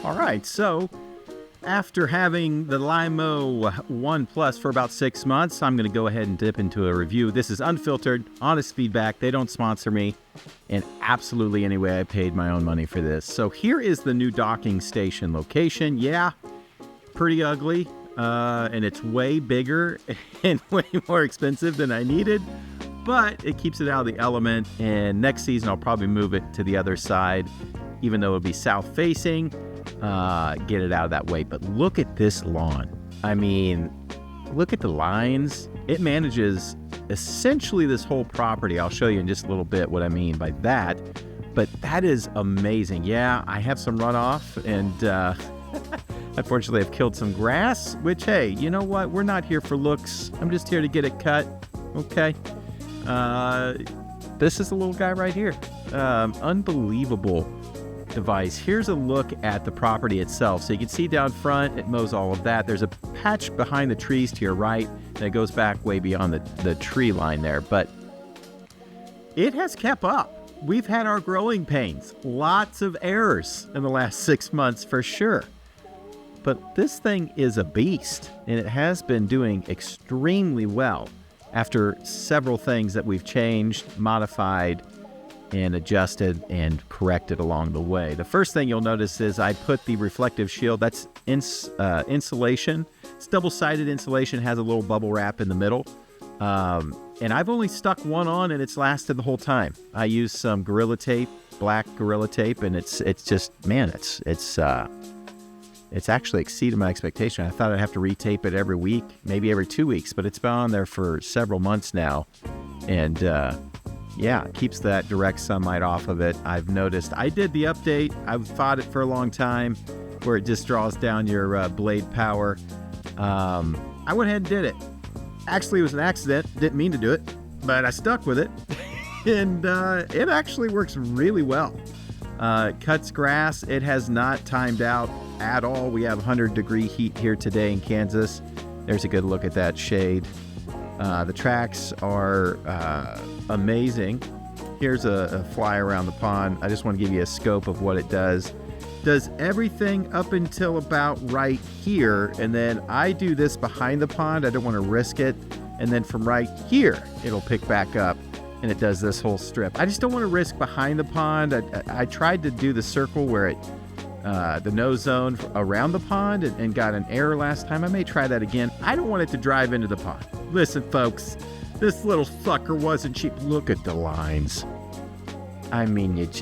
All right, so after having the Lymow 1 Plus for about 6 months, I'm going to go ahead and dip into a review. This is unfiltered, honest feedback. They don't sponsor me. And absolutely anyway, I paid my own money for this. So here is the new docking station location. Yeah, pretty ugly. And it's way bigger and way more expensive than I needed. But it keeps it out of the element. And next season, I'll probably move it to the other side, even though it'll be south-facing. Get it out of that way. But look at this lawn. I mean, look at the lines. It manages essentially this whole property. I'll show you in just a little bit what I mean by that. But that is amazing. Yeah, I have some runoff, and unfortunately I've killed some grass, which, hey, you know what? We're not here for looks. I'm just here to get it cut. Okay. This is the little guy right here. Unbelievable device. Here's a look at the property itself. So you can see down front, it mows all of that. There's a patch behind the trees to your right, and it goes back way beyond the tree line there. But it has kept up. We've had our growing pains. Lots of errors in the last 6 months for sure. But this thing is a beast, and it has been doing extremely well after several things that we've changed, modified, and adjusted and corrected along the way. The first thing you'll notice is I put the reflective shield. That's insulation. It's double-sided insulation, has a little bubble wrap in the middle. And I've only stuck one on, and it's lasted the whole time. I used some Gorilla Tape, black Gorilla Tape, and it's just, man, it's actually exceeded my expectation. I thought I'd have to retape it every week, maybe every 2 weeks, but it's been on there for several months now. And yeah, it keeps that direct sunlight off of it. I've noticed. I did the update. I've fought it for a long time where it just draws down your blade power. I went ahead and did it. Actually, it was an accident. Didn't mean to do it, but I stuck with it. And it actually works really well. It cuts grass. It has not timed out at all. We have 100-degree heat here today in Kansas. There's a good look at that shade. The tracks are amazing. Here's a fly around the pond. I just want to give you a scope of what it does. Does everything up until about right here, and then I do this behind the pond. I don't want to risk it. And then from right here, it'll pick back up, and it does this whole strip. I just don't want to risk behind the pond. I tried to do the circle where it the no zone around the pond and got an error last time. I may try that again. I don't want it to drive into the pond. Listen, folks, this little sucker wasn't cheap. Look at the lines. I mean, it's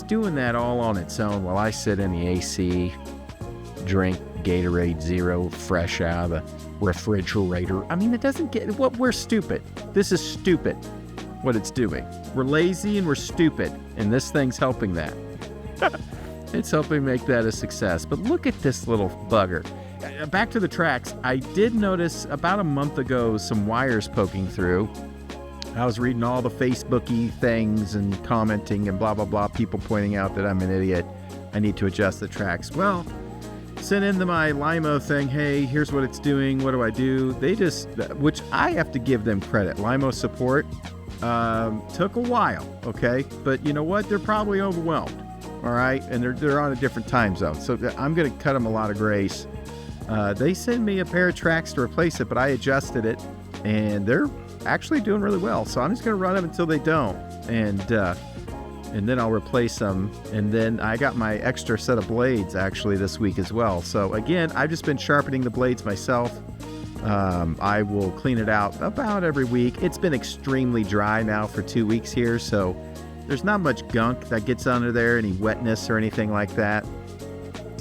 doing that all on its own while I sit in the AC, drink Gatorade Zero fresh out of the refrigerator. I mean, it doesn't get what we're stupid. This is stupid what it's doing. We're lazy and we're stupid, and this thing's helping that. It's helping make that a success. But look at this little bugger. Back to the tracks. I did notice about a month ago some wires poking through. I was reading all the Facebooky things and commenting and blah, blah, blah, people pointing out that I'm an idiot. I need to adjust the tracks. Well, sent into my Lymow thing, hey, here's what it's doing. What do I do? They just, which I have to give them credit. Lymow support took a while, okay? But you know what? They're probably overwhelmed. All right, and they're on a different time zone, so I'm going to cut them a lot of grace. They send me a pair of tracks to replace it, but I adjusted it, and they're actually doing really well. So I'm just going to run them until they don't, and then I'll replace them. And then I got my extra set of blades actually this week as well. So again, I've just been sharpening the blades myself. I will clean it out about every week. It's been extremely dry now for 2 weeks here, so there's not much gunk that gets under there, any wetness or anything like that.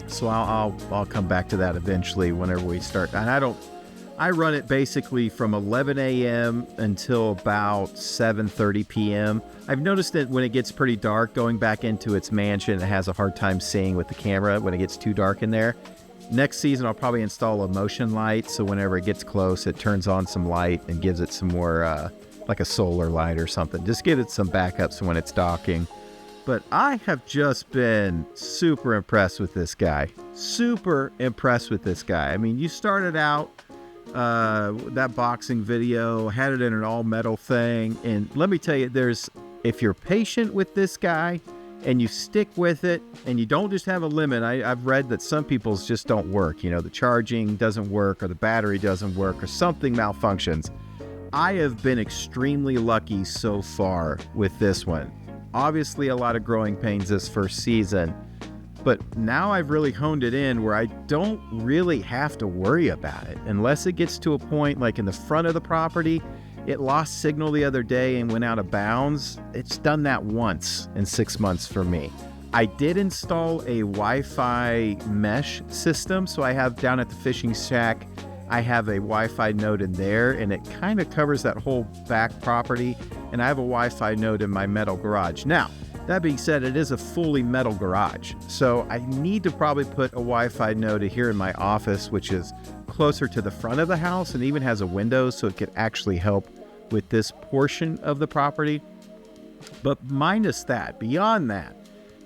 So I'll come back to that eventually whenever we start. And I run it basically from 11 a.m. until about 7:30 p.m. I've noticed that when it gets pretty dark, going back into its mansion, it has a hard time seeing with the camera when it gets too dark in there. Next season, I'll probably install a motion light, so whenever it gets close, it turns on some light and gives it some more like a solar light or something. Just give it some backups when it's docking. But I have just been super impressed with this guy. Super impressed with this guy. I mean, you started out that boxing video, had it in an all metal thing. And let me tell you, if you're patient with this guy, and you stick with it, and you don't just have a limit. I've read that some people's just don't work. You know, the charging doesn't work, or the battery doesn't work, or something malfunctions. I have been extremely lucky so far with this one. Obviously, a lot of growing pains this first season, but now I've really honed it in where I don't really have to worry about it unless it gets to a point like in the front of the property. It lost signal the other day and went out of bounds. It's done that once in 6 months for me. I did install a Wi-Fi mesh system. So I have down at the fishing shack, I have a Wi-Fi node in there, and it kind of covers that whole back property. And I have a Wi-Fi node in my metal garage. Now, that being said, it is a fully metal garage. So I need to probably put a Wi-Fi node here in my office, which is closer to the front of the house and even has a window, so it could actually help with this portion of the property. But minus that, beyond that,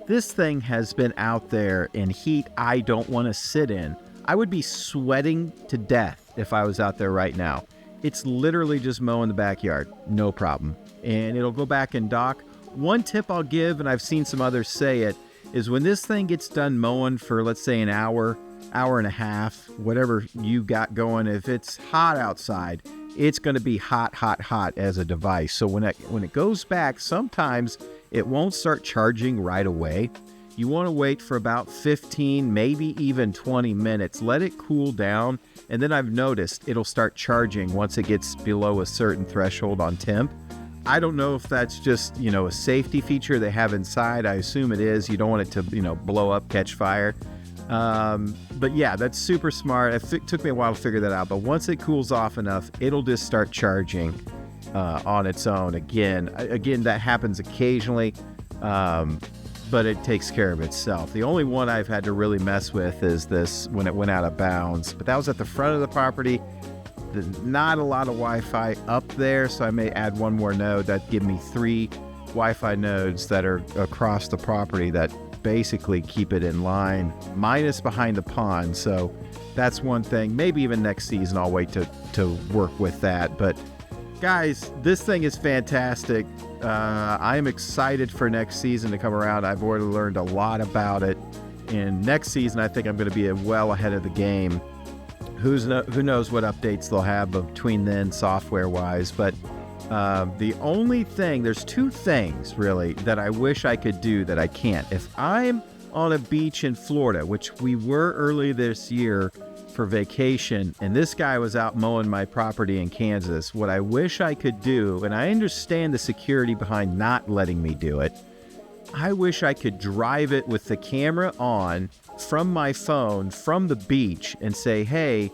this thing has been out there in heat I don't want to sit in. I would be sweating to death if I was out there right now. It's literally just mowing the backyard, no problem. And it'll go back and dock. One tip I'll give, and I've seen some others say it, is when this thing gets done mowing for, let's say, an hour and a half, whatever you got going, if it's hot outside, it's going to be hot as a device. So when it goes back, sometimes it won't start charging right away. You want to wait for about 15, maybe even 20 minutes. Let it cool down, and then I've noticed it'll start charging once it gets below a certain threshold on temp. I don't know if that's just, a safety feature they have inside. I assume it is. You don't want it to, blow up, catch fire. But yeah, that's super smart. It took me a while to figure that out, but once it cools off enough, it'll just start charging on its own. Again, that happens occasionally, but it takes care of itself. The only one I've had to really mess with is this when it went out of bounds, but that was at the front of the property. Not a lot of Wi-Fi up there, so I may add one more node. That'd give me 3 Wi-Fi nodes that are across the property that basically keep it in line, minus behind the pond. So that's one thing. Maybe even next season I'll wait to work with that. But guys, this thing is fantastic. I am excited for next season to come around. I've already learned a lot about it, and next season I think I'm going to be well ahead of the game. Who knows what updates they'll have between then, software-wise. But there's 2 things, really, that I wish I could do that I can't. If I'm on a beach in Florida, which we were early this year for vacation, and this guy was out mowing my property in Kansas, what I wish I could do, and I understand the security behind not letting me do it, I wish I could drive it with the camera on from my phone from the beach and say, hey,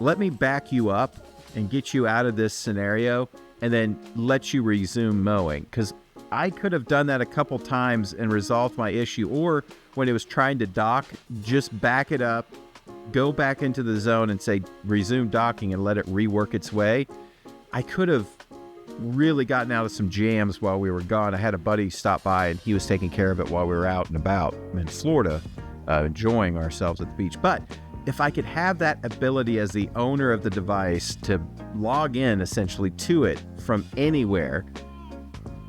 let me back you up and get you out of this scenario and then let you resume mowing. Because I could have done that a couple times and resolved my issue. Or when it was trying to dock, just back it up, go back into the zone and say resume docking and let it rework its way. I could have really gotten out of some jams while we were gone. I had a buddy stop by and he was taking care of it while we were out and about in Florida, enjoying ourselves at the beach. But if I could have that ability as the owner of the device to log in essentially to it from anywhere,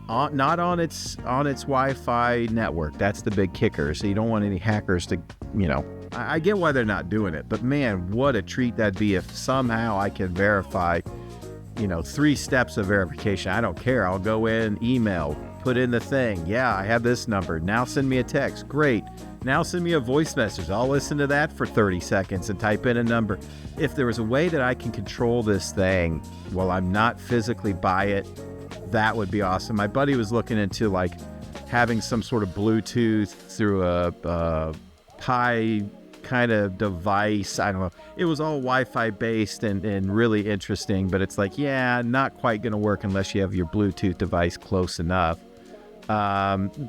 not on its Wi-Fi network, that's the big kicker. So you don't want any hackers to, I get why they're not doing it, but man, what a treat that'd be if somehow I can verify 3 steps of verification. I don't care. I'll go in, email, put in the thing. Yeah, I have this number. Now send me a text. Great. Now send me a voice message. I'll listen to that for 30 seconds and type in a number. If there was a way that I can control this thing while I'm not physically by it, that would be awesome. My buddy was looking into having some sort of Bluetooth through a Pi kind of device. I don't know. It was all Wi-Fi based and really interesting, but it's not quite going to work unless you have your Bluetooth device close enough.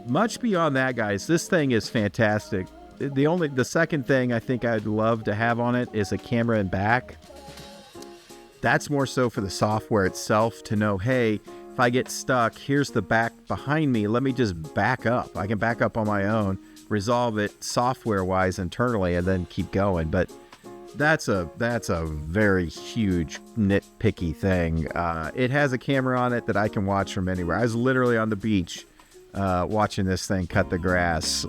Much beyond that, guys, this thing is fantastic. The second thing I think I'd love to have on it is a camera in back. That's more so for the software itself to know, hey, if I get stuck, here's the back behind me. Let me just back up. I can back up on my own, resolve it software-wise internally, and then keep going. But that's a very huge nitpicky thing. It has a camera on it that I can watch from anywhere. I was literally on the beach watching this thing cut the grass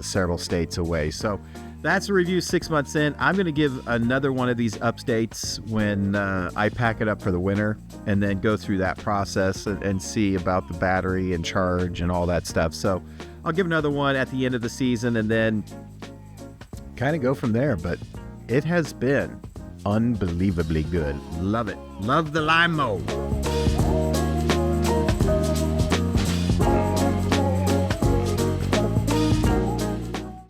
several states away. So that's a review 6 months in. I'm going to give another one of these updates when I pack it up for the winter, and then go through that process and see about the battery and charge and all that stuff. So I'll give another one at the end of the season and then kind of go from there. But it has been unbelievably good. Love it. Love the Lymow.